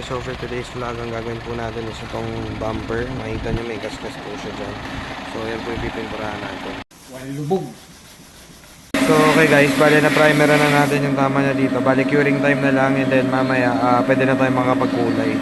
So for today's vlog, ang gagawin po natin is itong bumper. Makita nyo may kaskas po siya dyan. So yan po yung pipinturahan natin. Lubog. So okay guys, bali na primer na natin yung tama niya dito. Bali curing time na lang and then mamaya pwede na tayo makapagkulay.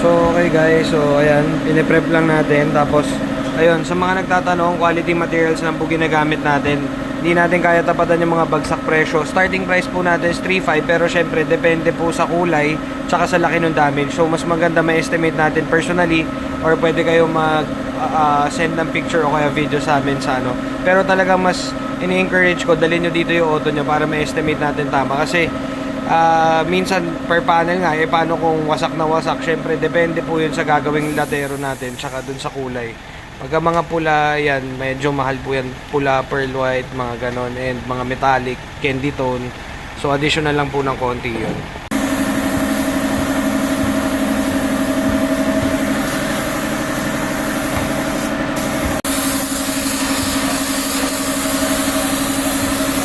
So okay guys, so ayan, piniprep lang natin. Tapos ayun, sa mga nagtatanong, quality materials lang po ginagamit natin. Hindi natin kaya tapatan yung mga bagsak presyo. Starting price po natin is 3.5 pero syempre depende po sa kulay tsaka sa laki ng damage. So mas maganda ma-estimate natin personally or pwede kayo mag-send ng picture o kaya video sa amin sa ano. Pero talagang mas ini-encourage ko, dalhin nyo dito yung auto nyo para ma-estimate natin tama. Kasi minsan per panel nga, paano kung wasak na wasak? Syempre depende po yun sa gagawing latero natin tsaka dun sa kulay. Pagka mga pula, yan, medyo mahal po yan. Pula, pearl white, mga ganon. And mga metallic, candy tone. So, additional lang po ng konti yun.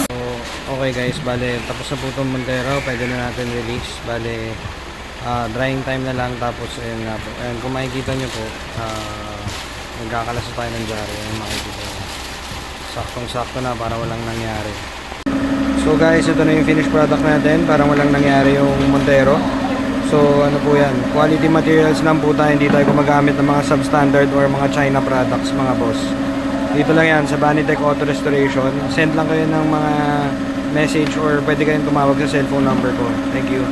So, okay guys, bale, tapos na po itong Montero. Pwede na natin release. Bale, drying time na lang. Tapos, ayun nga po. Ayun, kung makikita nyo po, nagkakalas tayo ng dyaryo, yung makikita nyo. Saktong-sakto na para walang nangyari. So guys, ito na yung finished product natin. Parang walang nangyari yung Montero. So ano po yan, quality materials lang po tayo. Hindi tayo gumagamit ng mga substandard or mga China products mga boss. Dito lang yan sa Vanitech Auto Restoration. Send lang kayo ng mga message or pwede kayong tumawag sa cellphone number ko. Thank you.